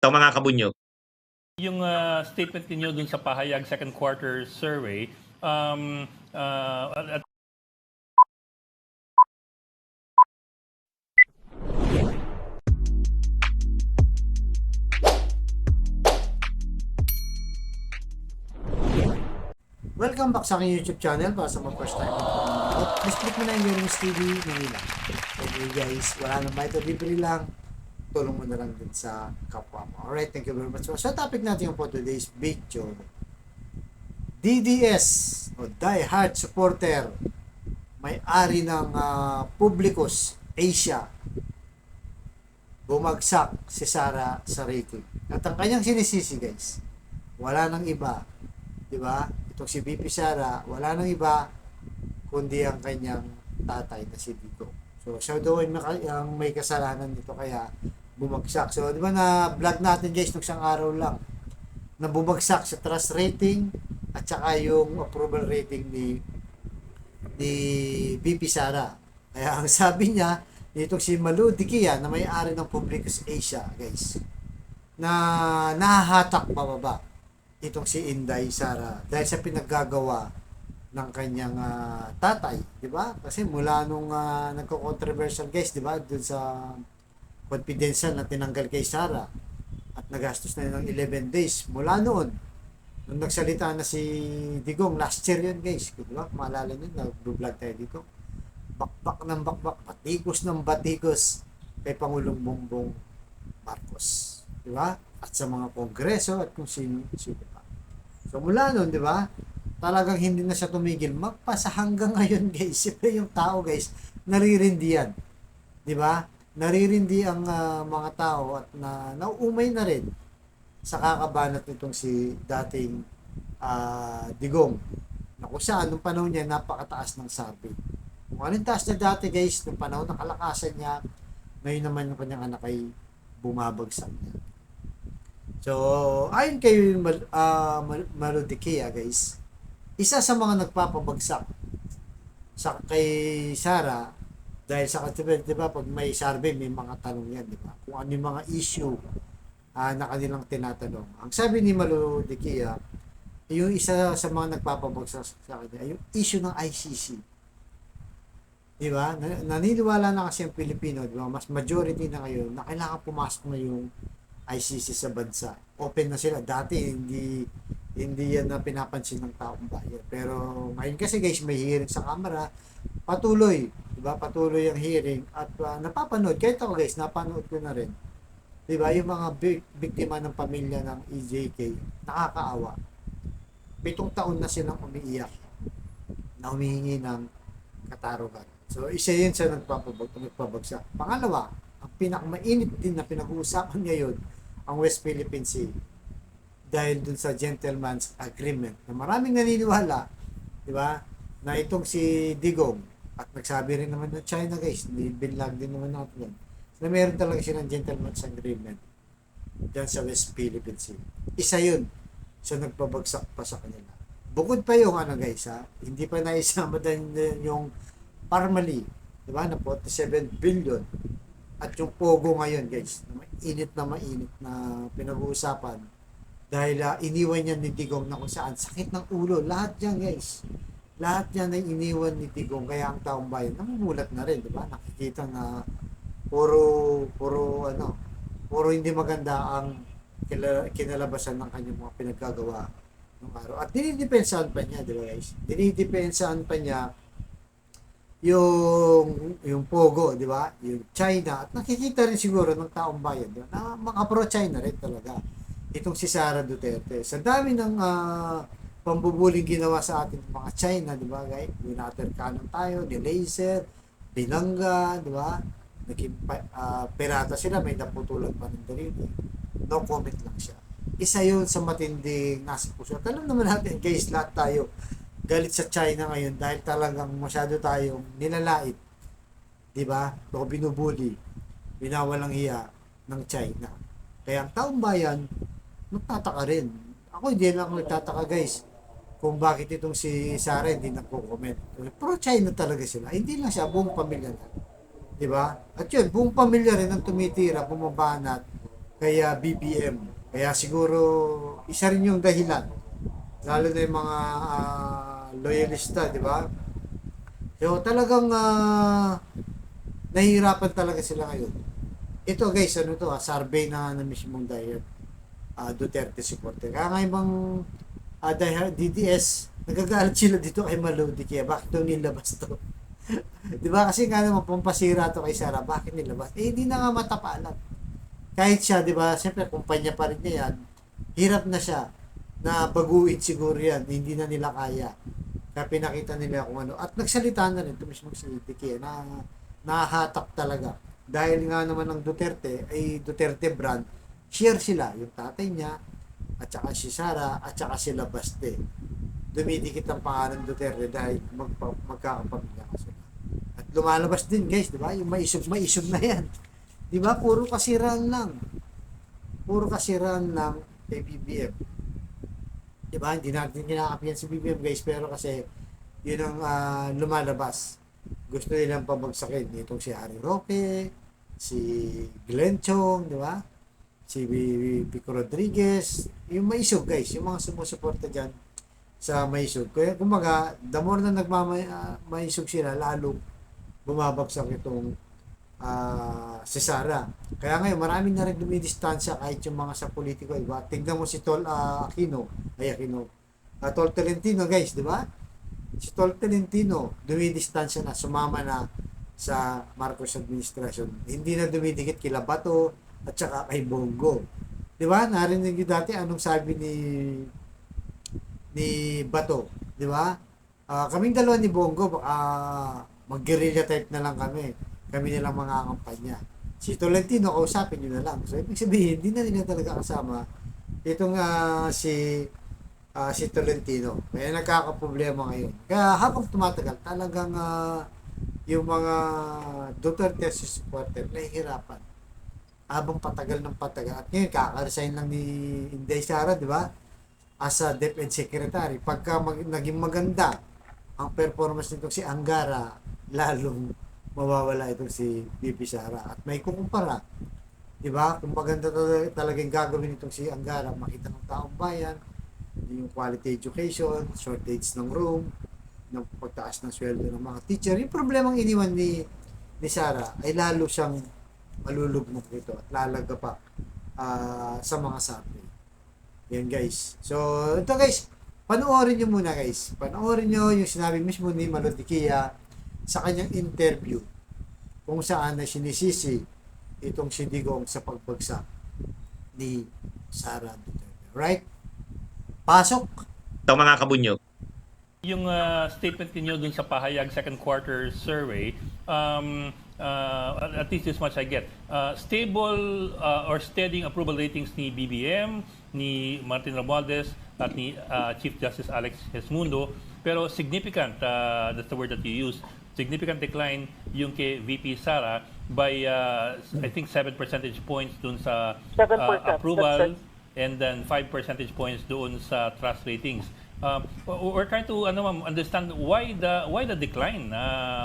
So mga kabunyog, Yung statement niyo dun sa pahayag second quarter survey, at Welcome back sa aking YouTube channel para sa mga first time nanonood. Please click mo na yung Young's TV Manila. Okay guys, wala nang ba ito, libre lang. Tulong mo na lang din sa kapwa mo. Alright, thank you very much. So topic natin yung for today's video, DDS o Die Hard Supporter, may-ari ng Publicus Asia, bumagsak si Sara sa rating. At ang kanyang sinisisi guys, wala nang iba, di ba? Itong si BP Sara, wala nang iba kundi ang kanyang tatay na si Digo. So siya daw ang may kasalanan dito kaya bumagsak. So di ba na vlog natin guys nung isang araw lang na bumagsak sa trust rating at saka yung approval rating ni BP Sara. Kaya ang sabi niya itong si Malu Dikia na may-ari ng Publicus Asia guys na nahahatak pababa itong si Inday Sara dahil sa pinaggagawa ng kanyang tatay, di ba? Kasi mula nung nagko-controversial guys, di ba? Doon sa confidential na tinanggal kay Sara at nagastos na ng 11 days mula noon. Nung nagsalita na si Digong last year yun guys, di ba? Maalala nyo, nag-vlog tayo dito. Bakbak ng bakbak, batikos ng batikos kay Pangulong Bongbong Marcos, di ba? At sa mga kongreso at kung sino pa. So mula noon, di ba? Talagang hindi na siya tumigil. Magpasa hanggang ngayon, guys. Siyempre yung tao, guys, naririndi yan. Di ba? Naririndi ang mga tao at nauumay na rin sa kakabanat nitong si dating Digong. Na kung saan, nung panahon niya, napakataas ng sabi. Kung anong taas na dati, guys, nung panahon ng kalakasan niya, ngayon naman yung kanyang anak ay bumabagsak niya. So, ayon kay Maludikia guys, isa sa mga nagpapabagsak sa kay Sara dahil sa di ba pag may survey may mga tanong yan, di ba? Kung ano yung mga issue na kanilang tinatanong. Ang sabi ni Maludikia, yung isa sa mga nagpapabagsak sa kanya, yung issue ng ICC. Di ba? Naniniwala na kasi ang Pilipino, di ba? Mas majority na ngayon na kailangan pumasok na yung ICC sa bansa. Open na sila. Dati hindi yan na pinapansin ng taong bayan. Pero ngayon kasi guys, may hearing sa Kamara. Patuloy, 'di ba? Patuloy ang hearing at napapanood. Kahit ako guys, napanood ko na rin. 'Di ba? Yung mga biktima ng pamilya ng EJK, nakakaawa. 7 taon na silang umiiyak na humihingi ng katarungan. So, isa yun sa nagpabagsak. Pangalawa, ang pinakamainit din na pinag-uusapan ngayon ang West Philippine Sea dahil dun sa gentleman's agreement na maraming naniniwala, di ba, na itong si Digong at nagsabi rin naman ng China guys, binlag din naman natin yan, na meron talaga silang gentleman's agreement dyan sa West Philippine Sea. Isa yun sa nagpabagsak pa sa kanila. Bukod pa yung ano guys hindi pa naisama din yung Parmali, di ba, na 47 billion at yung Pogo ngayon guys, mainit na pinag-uusapan dahil iniwan niya ni Digong na kung saan sakit ng ulo, lahat yan guys, lahat yan ay iniwan ni Digong kaya ang taong bayan namumulat na rin, di ba, nakikita na puro hindi maganda ang kinalabasan ng kanyang mga pinagkagawa ng araw at dinidepensahan pa niya, di ba guys, dinidepensahan pa niya yung Pogo, di ba? Yung China at nakikita rin siguro ng taong bayan doon na mga pro-China rin talaga. Itong si Sara Duterte. Sa dami ng pambubuling ginawa sa ating mga China, di ba, guys? Binaterkanan tayo, nilaser, binangga, di ba? Naging pirata sila, may naputulan pa ng dalili. No comment lang siya. Isa yun sa matinding nasa puso. At alam naman natin, guys, lahat tayo galit sa China ngayon dahil talagang masyado tayong nilalait, di ba? O binubuli, binawalang hiya ng China. Kaya ang taong bayan, nagtataka rin. Ako hindi lang nagtataka guys kung bakit itong si Sara hindi nagko-comment. Pro-China talaga sila. Hindi lang siya, buong pamilya na. Di ba? At yun, buong pamilya rin ang tumitira, bumabanat kay BBM. Kaya siguro isa rin yung dahilan. Lalo na yung mga loyalista, di ba? So talagang nahihirapan talaga sila ngayon. Ito guys, ano to, survey na mismong diet. Duterte supporter. Kaya nga ibang DDS, nagagalit sila dito kay Maludi. Kaya bakit daw nilabas to? Di ba? Kasi nga naman, pampasira to kay Sara. Bakit nilabas? Eh, hindi na nga matapalan. Kahit siya, di ba? Siyempre, kumpanya pa rin niya yan. Hirap na siya na baguhin siguro yan. Hindi na nila kaya. Kaya pinakita nila kung ano. At nagsalita na rin ito mismo si Tiki na nahatak talaga. Dahil nga naman ng Duterte, ay Duterte brand, share sila. Yung tatay niya, at saka si Sara, at saka sila Baste. Dumidikit ang pangalan Duterte dahil magkakapamilya ka sila. At lumalabas din guys, di ba? Yung maisog na yan. Di ba? Puro kasiraan lang. Puro kasiraan lang kay BBM. Di ba? Hindi natin kinakapihan si BBM guys, pero kasi yun ang lumalabas. Gusto nilang pabagsakin. Itong si Harry Roque, si Glenn Chong, di ba? Si Pico Rodriguez, yung maisog guys, yung mga sumusuporta dyan sa maisog. Kaya kumaga, the more na maisog sila, lalo bumabagsak itong si Sara. Kaya ngayon, maraming na rin dumidistansya kahit yung mga sa politiko. Diba? Tingnan mo si Tol Tol Tolentino guys, di ba? Si Tol Tolentino, dumidistansya na, sumama na sa Marcos administration. Hindi na dumidikit kila Bato at saka kay Bongo. Di ba? Narinig niyo dati anong sabi ni Bato, di ba? Kaming dalawa ni Bongo, mag-guerrilla type na lang kami. Kami nilang mga kampanya. Si Tolentino, kausapin nyo na lang. So, ibig sabihin, hindi na nila talaga kasama itong si Tolentino. Kaya nagkakaproblema ngayon. Kaya habang tumatagal, talagang yung mga Duterte supporter nahihirapan. Habang patagal ng patagal. At ngayon, kaka-resign lang ni Inday Sara, di ba? As a DepEd Secretary. Pagka naging maganda ang performance nito si Angara, lalong mawawala itong si BP Sara. At may kukumpara. Di ba? Kung maganda talagang gagawin itong si Angara, makita ng taong bayan, yung quality education, shortage ng room, ng pagtaas ng sweldo ng mga teacher. Yung problemang iniwan ni Sara ay lalo siyang malulugmok nito at lalaga pa sa mga survey. Yan guys. So, ito guys, panoorin nyo muna guys. Panoorin nyo yung sinabi mismo ni Malodikia sa kanyang interview kung saan na sinisisi itong si Digong sa pagbagsak ni Sara Duterte. Right? Pasok! Ito mga kabunyog. Yung statement niyo dun sa pahayag second quarter survey, at least this much I get. Stable or steadying approval ratings ni BBM, ni Martin Romualdez, at ni Chief Justice Alex Gesmundo. Pero significant, that's the word that you use, significant decline yung kay VP Sara by, I think, 7 percentage points dun sa 7%. approval and then 5 percentage points doon sa trust ratings. We're trying to understand why the decline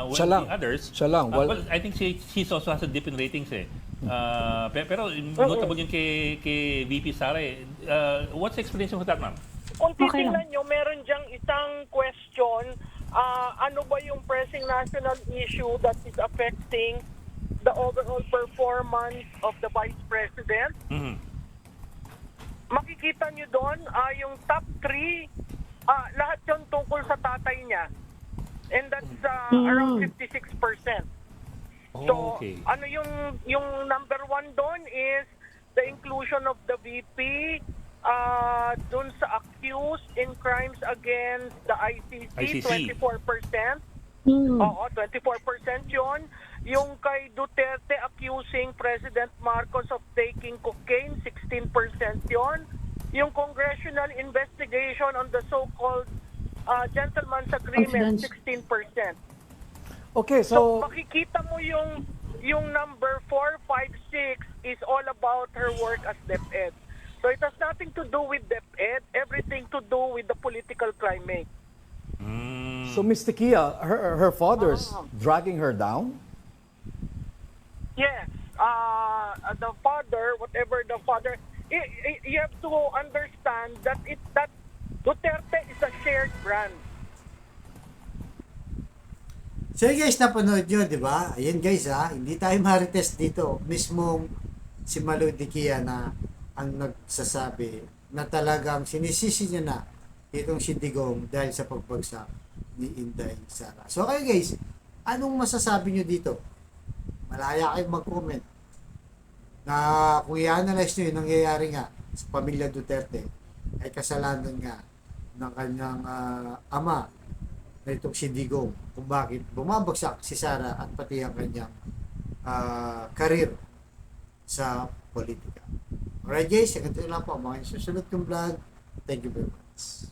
when the others. Siya lang. Well, I think she also has a dip in ratings eh. Pero notable yung kay VP Sara eh. What's the explanation for that, ma'am? Kung titingnan nyo, meron diyang isang question, ano ba yung pressing national issue that is affecting the overall performance of the Vice President? Mm-hmm. Makikita nyo doon, yung top 3, lahat yun tungkol sa tatay niya. And that's around 56%. So, Okay. ano yung number 1 doon is the inclusion of the VP doon sa accused in crimes against the ICC. 24%. Oo, 24% yun. Yung kay Duterte accusing President Marcos of taking cocaine, 16% yun. Yung congressional investigation on the so-called gentleman's agreement, 16%. Okay, So so makikita mo yung number 4, 5, 6 is all about her work as DepEd. So it has nothing to do with DepEd, everything to do with the political climate. Ms. Tikia, her father's dragging her down? Yes. the father, whatever the father, you have to understand that that Duterte is a shared brand. So guys, napanood nyo, di ba? Ayan guys hindi tayo marites dito. Mismong si Malu Diquia na ang nagsasabi na talagang sinisisi niya na itong si Digong dahil sa pagbagsak ni Inday Sara. So kayo guys, anong masasabi nyo dito? Malaya kayong mag-comment na kung i-analyze nyo yung nangyayari nga sa pamilya Duterte ay kasalanan nga ng kanyang ama na itong si Digong kung bakit bumabagsak si Sara at pati ang kanyang career sa politika. Alright guys, ganito lang po mga susunod kong vlog. Thank you very much.